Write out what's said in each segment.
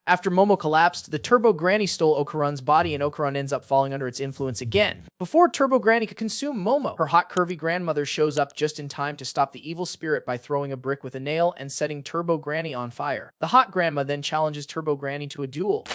After Momo collapsed, the Turbo Granny stole Okarun's body and Okarun ends up falling under its influence again. Before Turbo Granny could consume Momo, her hot curvy grandmother shows up just in time to stop the evil spirit by throwing a brick with a nail and setting Turbo Granny on fire. The hot grandma then challenges Turbo Granny to a duel.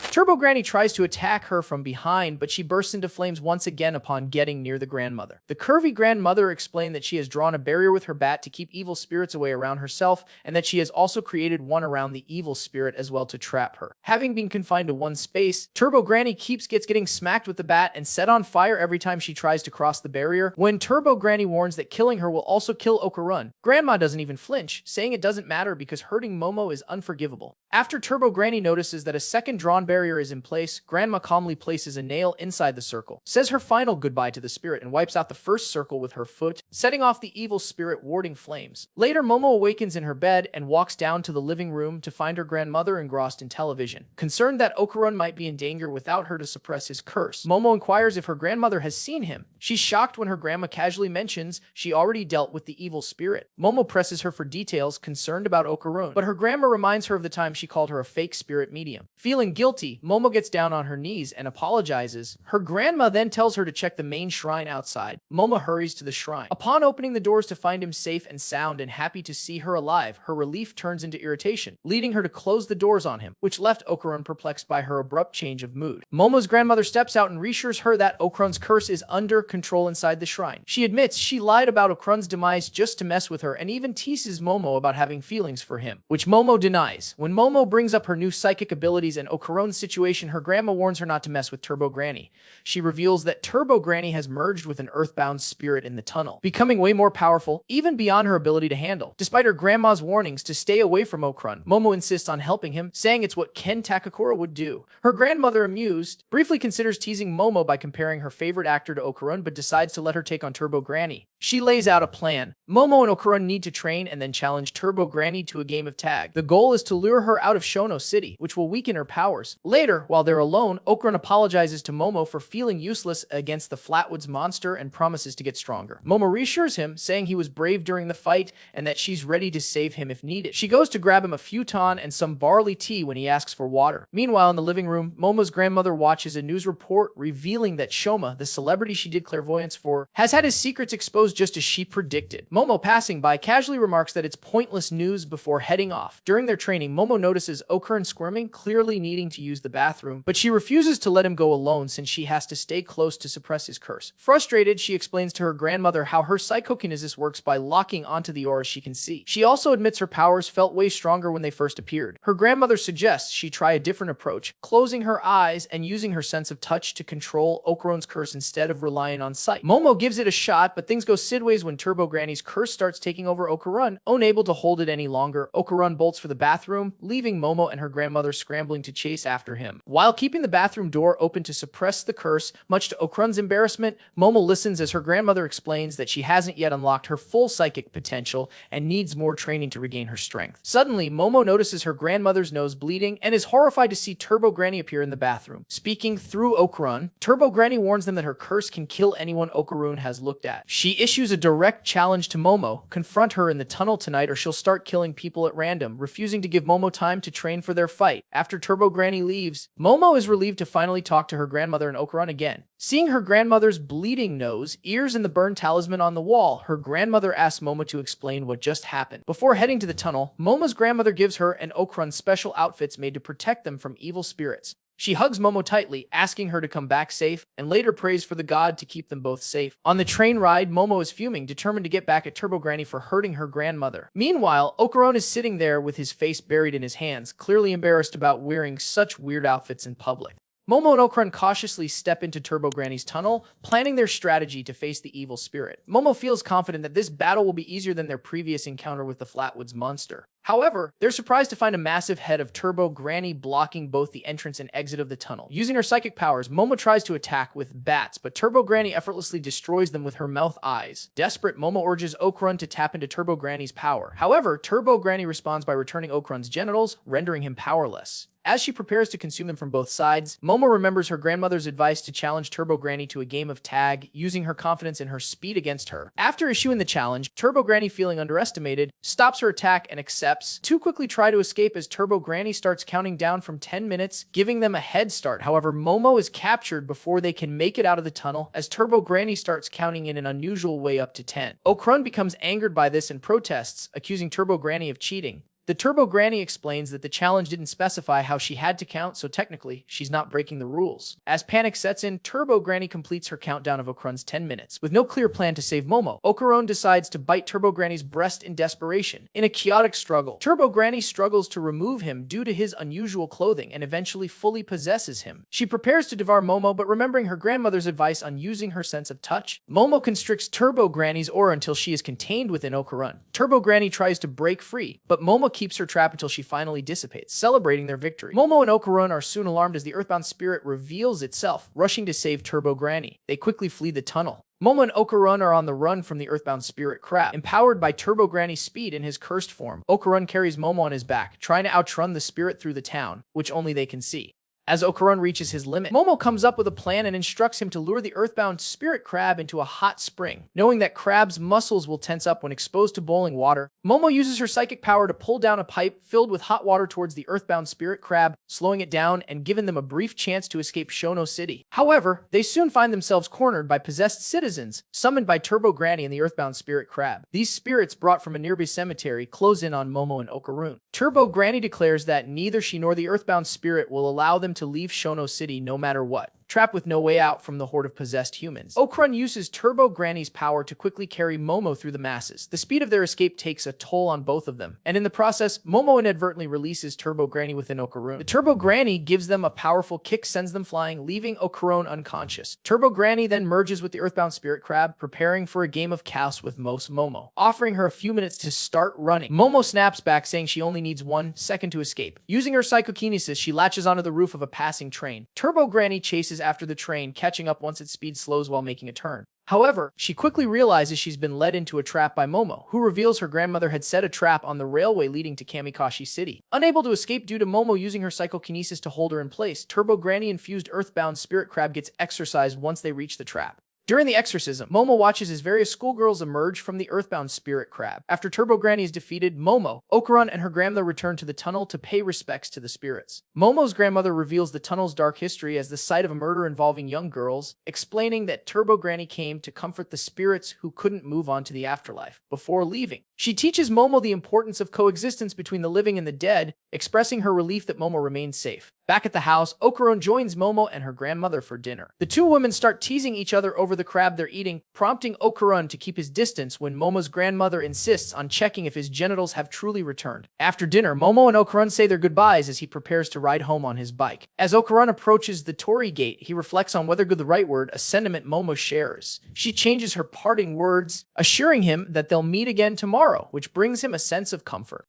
Turbo Granny tries to attack her from behind, but she bursts into flames once again upon getting near the grandmother. The curvy grandmother explained that she has drawn a barrier with her bat to keep evil spirits away around herself, and that she has also created one around the evil spirit as well to trap her. Having been confined to one space, Turbo Granny gets getting smacked with the bat and set on fire every time she tries to cross the barrier. When Turbo Granny warns that killing her will also kill Okarun, Grandma doesn't even flinch, saying it doesn't matter because hurting Momo is unforgivable. After Turbo Granny notices that a second drawn barrier is in place, Grandma calmly places a nail inside the circle, says her final goodbye to the spirit, and wipes out the first circle with her foot, setting off the evil spirit warding flames. Later, Momo awakens in her bed and walks down to the living room to find her grandmother engrossed in television. Concerned that Okarun might be in danger without her to suppress his curse, Momo inquires if her grandmother has seen him. She's shocked when her grandma casually mentions she already dealt with the evil spirit. Momo presses her for details, concerned about Okarun, but her grandma reminds her of the time she called her a fake spirit medium. Feeling guilty, Momo gets down on her knees and apologizes. Her grandma then tells her to check the main shrine outside. Momo hurries to the shrine. Upon opening the doors to find him safe and sound and happy to see her alive, her relief turns into irritation, leading her to close the doors on him, which left Okarun perplexed by her abrupt change of mood. Momo's grandmother steps out and reassures her that Okarun's curse is under control inside the shrine. She admits she lied about Okarun's demise just to mess with her and even teases Momo about having feelings for him, which Momo denies. When Momo brings up her new psychic abilities and Okarun's situation, her grandma warns her not to mess with Turbo Granny. She reveals that Turbo Granny has merged with an earthbound spirit in the tunnel, becoming way more powerful, even beyond her ability to handle. Despite her grandma's warnings to stay away from Okarun, Momo insists on helping him, saying it's what Ken Takakura would do. Her grandmother, amused, briefly considers teasing Momo by comparing her favorite actor to Okarun, but decides to let her take on Turbo Granny. She lays out a plan. Momo and Okarun need to train and then challenge Turbo Granny to a game of tag. The goal is to lure her out of Shono City, which will weaken her powers. Later, while they're alone, Okarun apologizes to Momo for feeling useless against the Flatwoods monster and promises to get stronger. Momo reassures him, saying he was brave during the fight and that she's ready to save him if needed. She goes to grab him a futon and some barley tea when he asks for water. Meanwhile, in the living room, Momo's grandmother watches a news report revealing that Shoma, the celebrity she did clairvoyance for, has had his secrets exposed just as she predicted. Momo, passing by, casually remarks that it's pointless news before heading off. During their training, Momo notices Okarun squirming, clearly needing to use the bathroom, but she refuses to let him go alone since she has to stay close to suppress his curse. Frustrated, she explains to her grandmother how her psychokinesis works by locking onto the auras she can see. She also admits her powers felt way stronger when they first appeared. Her grandmother suggests she try a different approach, closing her eyes and using her sense of touch to control Okarun's curse instead of relying on sight. Momo gives it a shot, but things go sideways when Turbo Granny's curse starts taking over Okarun. Unable to hold it any longer, Okarun bolts for the bathroom, leaving Momo and her grandmother scrambling to chase after him. While keeping the bathroom door open to suppress the curse, much to Okarun's embarrassment, Momo listens as her grandmother explains that she hasn't yet unlocked her full psychic potential and needs more training to regain her strength. Suddenly, Momo notices her grandmother's nose bleeding and is horrified to see Turbo Granny appear in the bathroom. Speaking through Okarun, Turbo Granny warns them that her curse can kill anyone Okarun has looked at. She issues a direct challenge to Momo: confront her in the tunnel tonight or she'll start killing people at random, refusing to give Momo time to train for their fight. After Turbo Granny leaves, Momo is relieved to finally talk to her grandmother and Okarun again. Seeing her grandmother's bleeding nose, ears, and the burned talisman on the wall, her grandmother asks Momo to explain what just happened. Before heading to the tunnel, Momo's grandmother gives her and Okarun special outfits made to protect them from evil spirits. She hugs Momo tightly, asking her to come back safe, and later prays for the god to keep them both safe. On the train ride, Momo is fuming, determined to get back at Turbo Granny for hurting her grandmother. Meanwhile, Okarun is sitting there with his face buried in his hands, clearly embarrassed about wearing such weird outfits in public. Momo and Okarun cautiously step into Turbo Granny's tunnel, planning their strategy to face the evil spirit. Momo feels confident that this battle will be easier than their previous encounter with the Flatwoods monster. However, they're surprised to find a massive head of Turbo Granny blocking both the entrance and exit of the tunnel. Using her psychic powers, Momo tries to attack with bats, but Turbo Granny effortlessly destroys them with her mouth eyes. Desperate, Momo urges Okarun to tap into Turbo Granny's power. However, Turbo Granny responds by returning Okarun's genitals, rendering him powerless. As she prepares to consume them from both sides, Momo remembers her grandmother's advice to challenge Turbo Granny to a game of tag, using her confidence in her speed against her. After issuing the challenge, Turbo Granny, feeling underestimated, stops her attack and accepts to quickly try to escape as Turbo Granny starts counting down from 10 minutes, giving them a head start. However, Momo is captured before they can make it out of the tunnel as Turbo Granny starts counting in an unusual way up to 10. Okarun becomes angered by this and protests, accusing Turbo Granny of cheating. The Turbo Granny explains that the challenge didn't specify how she had to count, so technically, she's not breaking the rules. As panic sets in, Turbo Granny completes her countdown of Okarun's 10 minutes. With no clear plan to save Momo, Okarun decides to bite Turbo Granny's breast in desperation. In a chaotic struggle, Turbo Granny struggles to remove him due to his unusual clothing and eventually fully possesses him. She prepares to devour Momo, but remembering her grandmother's advice on using her sense of touch, Momo constricts Turbo Granny's aura until she is contained within Okarun. Turbo Granny tries to break free, but Momo keeps her trapped until she finally dissipates, celebrating their victory. Momo and Okarun are soon alarmed as the earthbound spirit reveals itself, rushing to save Turbo Granny. They quickly flee the tunnel. Momo and Okarun are on the run from the earthbound spirit crab. Empowered by Turbo Granny's speed in his cursed form, Okarun carries Momo on his back, trying to outrun the spirit through the town, which only they can see. As Okarun reaches his limit, Momo comes up with a plan and instructs him to lure the earthbound spirit crab into a hot spring. Knowing that crab's muscles will tense up when exposed to boiling water, Momo uses her psychic power to pull down a pipe filled with hot water towards the earthbound spirit crab, slowing it down and giving them a brief chance to escape Shono City. However, they soon find themselves cornered by possessed citizens, summoned by Turbo Granny and the earthbound spirit crab. These spirits, brought from a nearby cemetery, close in on Momo and Okarun. Turbo Granny declares that neither she nor the earthbound spirit will allow them to leave Shono City no matter what. Trapped with no way out from the horde of possessed humans, Okarun uses Turbo Granny's power to quickly carry Momo through the masses. The speed of their escape takes a toll on both of them, and in the process, Momo inadvertently releases Turbo Granny within Okarun. The Turbo Granny gives them a powerful kick, sends them flying, leaving Okarun unconscious. Turbo Granny then merges with the earthbound spirit crab, preparing for a game of chaos with Momo, offering her a few minutes to start running. Momo snaps back, saying she only needs 1 second to escape. Using her psychokinesis, she latches onto the roof of a passing train. Turbo Granny chases after the train, catching up once its speed slows while making a turn. However, she quickly realizes she's been led into a trap by Momo, who reveals her grandmother had set a trap on the railway leading to Kamikaze City. Unable to escape due to Momo using her psychokinesis to hold her in place, Turbo Granny-infused earthbound spirit crab gets exorcised once they reach the trap. During the exorcism, Momo watches as various schoolgirls emerge from the earthbound spirit crab. After Turbo Granny is defeated, Momo, Okarun, and her grandmother return to the tunnel to pay respects to the spirits. Momo's grandmother reveals the tunnel's dark history as the site of a murder involving young girls, explaining that Turbo Granny came to comfort the spirits who couldn't move on to the afterlife. Before leaving, she teaches Momo the importance of coexistence between the living and the dead, expressing her relief that Momo remains safe. Back at the house, Okarun joins Momo and her grandmother for dinner. The two women start teasing each other over the crab they're eating, prompting Okarun to keep his distance when Momo's grandmother insists on checking if his genitals have truly returned. After dinner, Momo and Okarun say their goodbyes as he prepares to ride home on his bike. As Okarun approaches the Torii Gate, he reflects on whether good the right word, a sentiment Momo shares. She changes her parting words, assuring him that they'll meet again tomorrow, which brings him a sense of comfort.